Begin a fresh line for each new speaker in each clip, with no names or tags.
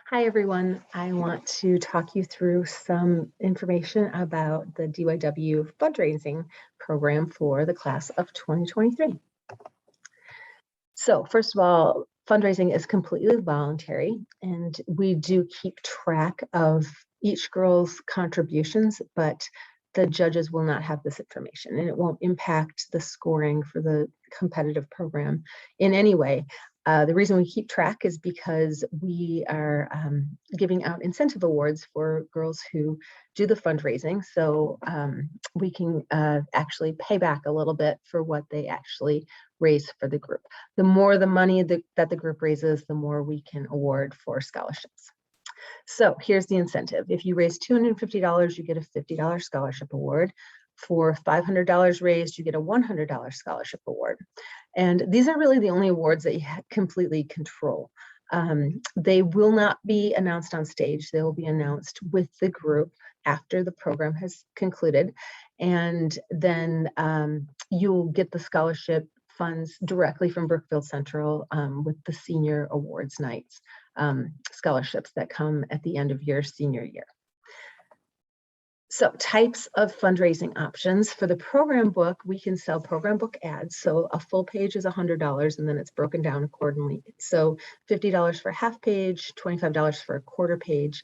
Hi, everyone. I want to talk you through some information about the DYW fundraising program for the class of 2023. So first of all, fundraising is completely voluntary, and we do keep track of each girl's contributions, but the judges will not have this information, and it won't impact the scoring for the competitive program in any way. The reason we keep track is because we are giving out incentive awards for girls who do the fundraising, so we can actually pay back a little bit for what they actually raise for the group. The more the money that the group raises, the more we can award for scholarships. So here's the incentive. If you raise $250, you get a $50 scholarship award. For $500 raised, you get a $100 scholarship award. And these are really the only awards that you completely control. They will not be announced on stage. They will be announced with the group after the program has concluded. And then you'll get the scholarship funds directly from Brookfield Central with the senior awards nights, scholarships that come at the end of your senior year. So types of fundraising options. For the program book, we can sell program book ads. So a full page is $100 and then it's broken down accordingly. So $50 for a half page, $25 for a quarter page.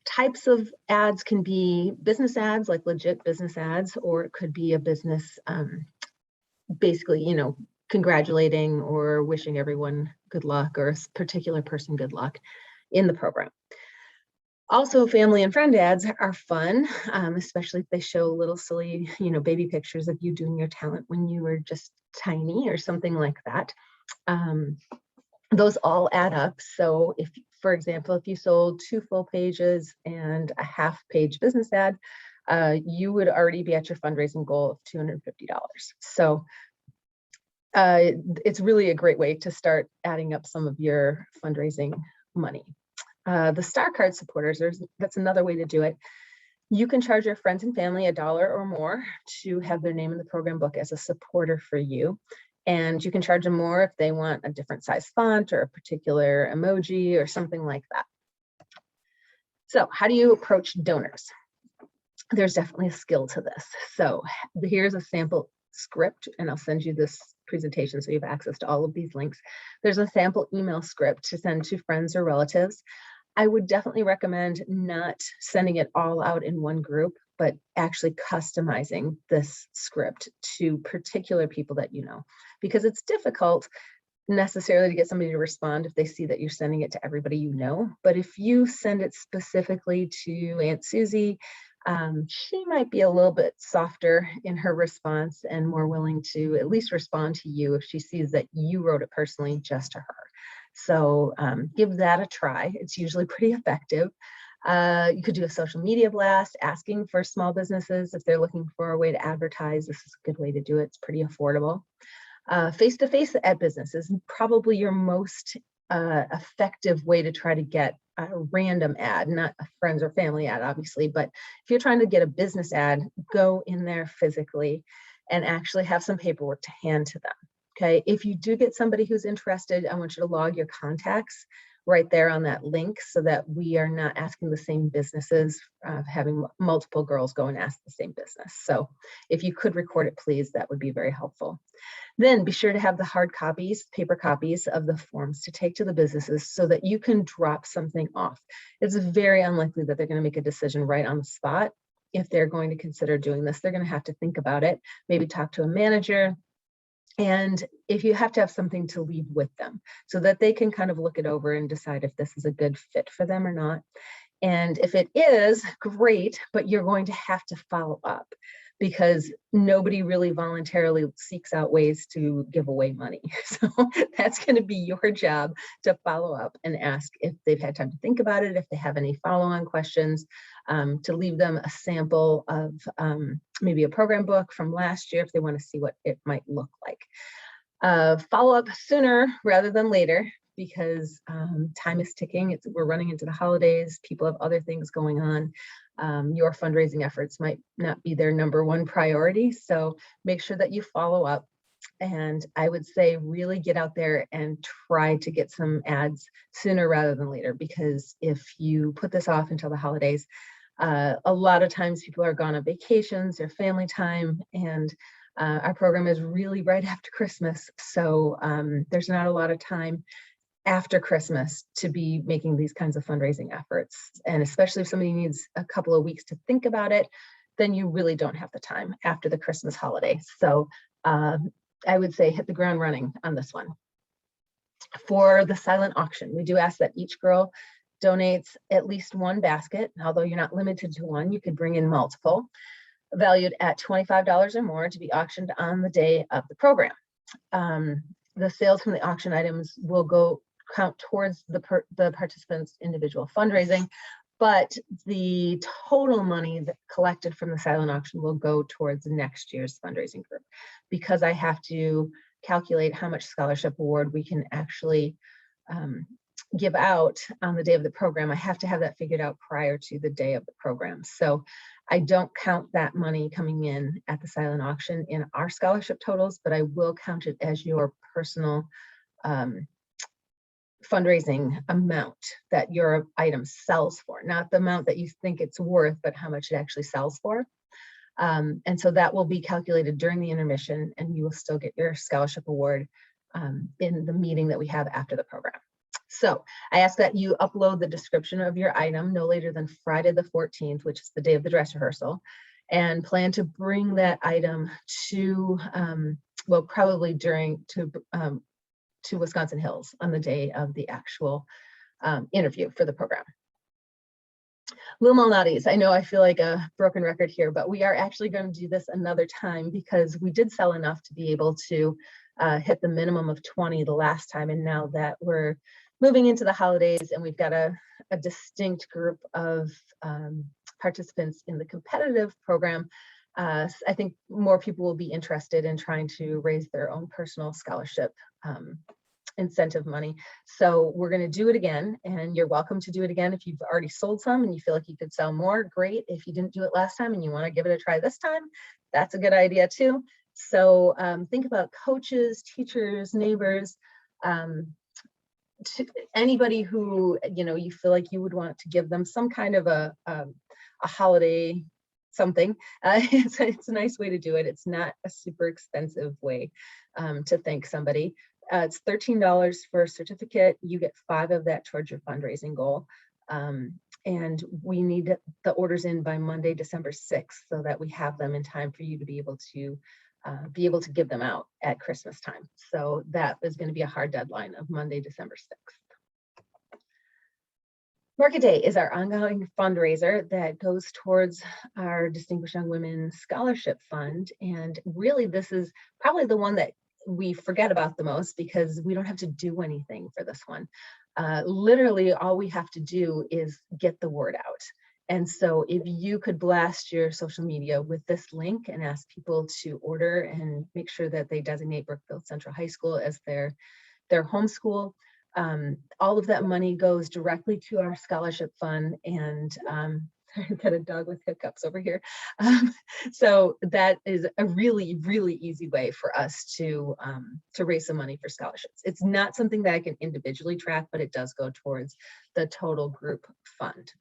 Types of ads can be business ads, like legit business ads, or it could be a business basically, congratulating or wishing everyone good luck or a particular person good luck in the program. Also, family and friend ads are fun, especially if they show little silly, baby pictures of you doing your talent when you were just tiny or something like that. Those all add up. So if, for example, if you sold 2 full pages and a half page business ad, you would already be at your fundraising goal of $250. So it's really a great way to start adding up some of your fundraising money. The Star Card supporters, that's another way to do it. You can charge your friends and family $1 or more to have their name in the program book as a supporter for you. And you can charge them more if they want a different size font or a particular emoji or something like that. So how do you approach donors? There's definitely a skill to this. So here's a sample script, and I'll send you this presentation so you have access to all of these links. There's a sample email script to send to friends or relatives. I would definitely recommend not sending it all out in one group, but actually customizing this script to particular people that you know, because it's difficult necessarily to get somebody to respond if they see that you're sending it to everybody you know. But if you send it specifically to Aunt Susie, she might be a little bit softer in her response and more willing to at least respond to you if she sees that you wrote it personally just to her. So give that a try. It's usually pretty effective. You could do a social media blast asking for small businesses if they're looking for a way to advertise. This is a good way to do it. It's pretty affordable. Face-to-face at businesses, probably your most effective way to try to get a random ad, not a friends or family ad, obviously, but if you're trying to get a business ad, go in there physically and actually have some paperwork to hand to them. Okay, if you do get somebody who's interested, I want you to log your contacts right there on that link so that we are not asking the same businesses, having multiple girls go and ask the same business. So if you could record it, please, that would be very helpful. Then be sure to have the hard copies, paper copies of the forms to take to the businesses so that you can drop something off. It's very unlikely that they're going to make a decision right on the spot. If they're going to consider doing this, they're going to have to think about it, maybe talk to a manager. And if you have to have something to leave with them so that they can kind of look it over and decide if this is a good fit for them or not. And if it is, great, but you're going to have to follow up because nobody really voluntarily seeks out ways to give away money. So that's going to be your job to follow up and ask if they've had time to think about it, if they have any follow-on questions, to leave them a sample of maybe a program book from last year if they want to see what it might look like. Follow up sooner rather than later because time is ticking. We're running into the holidays. People have other things going on. Your fundraising efforts might not be their #1 priority. So make sure that you follow up. And I would say really get out there and try to get some ads sooner rather than later, because if you put this off until the holidays, a lot of times people are gone on vacations or family time, and our program is really right after Christmas. So there's not a lot of time after Christmas to be making these kinds of fundraising efforts. And especially if somebody needs a couple of weeks to think about it, then you really don't have the time after the Christmas holiday. So I would say hit the ground running on this one. For the silent auction, we do ask that each girl donates at least one basket. Although you're not limited to one, you could bring in multiple, valued at $25 or more, to be auctioned on the day of the program. The sales from the auction items will count towards the participants' individual fundraising, but the total money that collected from the silent auction will go towards next year's fundraising group, because I have to calculate how much scholarship award we can actually give out on the day of the program. I have to have that figured out prior to the day of the program. So I don't count that money coming in at the silent auction in our scholarship totals, but I will count it as your personal fundraising amount that your item sells for, not the amount that you think it's worth, but how much it actually sells for. And so that will be calculated during the intermission, and you will still get your scholarship award in the meeting that we have after the program. So I ask that you upload the description of your item no later than Friday the 14th, which is the day of the dress rehearsal, and plan to bring that item to, well, probably to Wisconsin Hills on the day of the actual interview for the program. Little Malnatis, I know I feel like a broken record here, but we are actually going to do this another time, because we did sell enough to be able to hit the minimum of 20 the last time. And now that we're moving into the holidays and we've got a distinct group of participants in the competitive program, I think more people will be interested in trying to raise their own personal scholarship incentive money. So we're going to do it again, and you're welcome to do it again. If you've already sold some and you feel like you could sell more, great. If you didn't do it last time and you want to give it a try this time, that's a good idea too. So think about coaches, teachers, neighbors, anybody who you feel like you would want to give them some kind of a holiday something. It's a nice way to do it. It's not a super expensive way to thank somebody. It's $13 for a certificate. You get 5 of that towards your fundraising goal. And we need the orders in by Monday, December 6th, so that we have them in time for you to be able to give them out at Christmas time. So that is going to be a hard deadline of Monday, December 6th. Market Day is our ongoing fundraiser that goes towards our Distinguished Young Women Scholarship Fund. And really, this is probably the one that we forget about the most, because we don't have to do anything for this one. Literally, all we have to do is get the word out. And so if you could blast your social media with this link and ask people to order, and make sure that they designate Brookfield Central High School as their home school, all of that money goes directly to our scholarship fund. And I've got a dog with hiccups over here. So that is a really, really easy way for us to raise some money for scholarships. It's not something that I can individually track, but it does go towards the total group fund.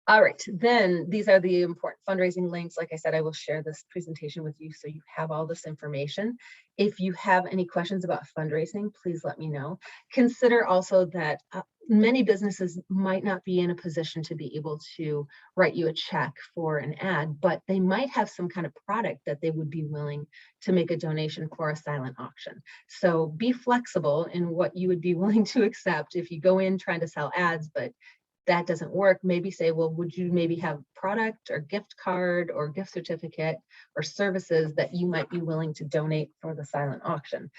All right, then these are the important fundraising links. Like I said, I will share this presentation with you so you have all this information. If you have any questions about fundraising, please let me know. Consider also that many businesses might not be in a position to be able to write you a check for an ad, but they might have some kind of product that they would be willing to make a donation for a silent auction. So be flexible in what you would be willing to accept. If you go in trying to sell ads, but that doesn't work, maybe say, well, would you maybe have product or gift card or gift certificate or services that you might be willing to donate for the silent auction?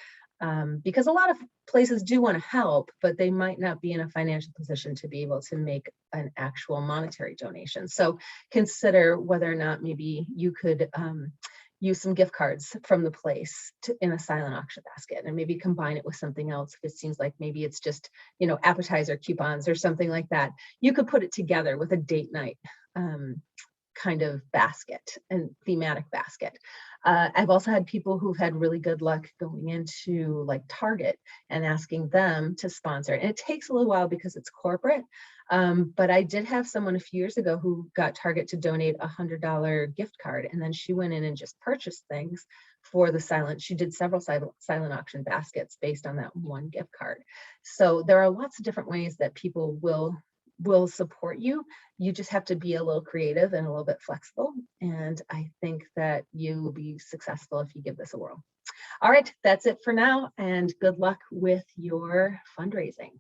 Because a lot of places do want to help, but they might not be in a financial position to be able to make an actual monetary donation. So consider whether or not maybe you could use some gift cards from the place in a silent auction basket, and maybe combine it with something else. If it seems like maybe it's just, appetizer coupons or something like that, you could put it together with a date night kind of basket and thematic basket. I've also had people who've had really good luck going into like Target and asking them to sponsor. And it takes a little while because it's corporate. But I did have someone a few years ago who got Target to donate $100 gift card. And then she went in and just purchased things for the silent. She did several silent auction baskets based on that one gift card. So there are lots of different ways that people will support you. You just have to be a little creative and a little bit flexible. And I think that you will be successful if you give this a whirl. All right, that's it for now, and good luck with your fundraising.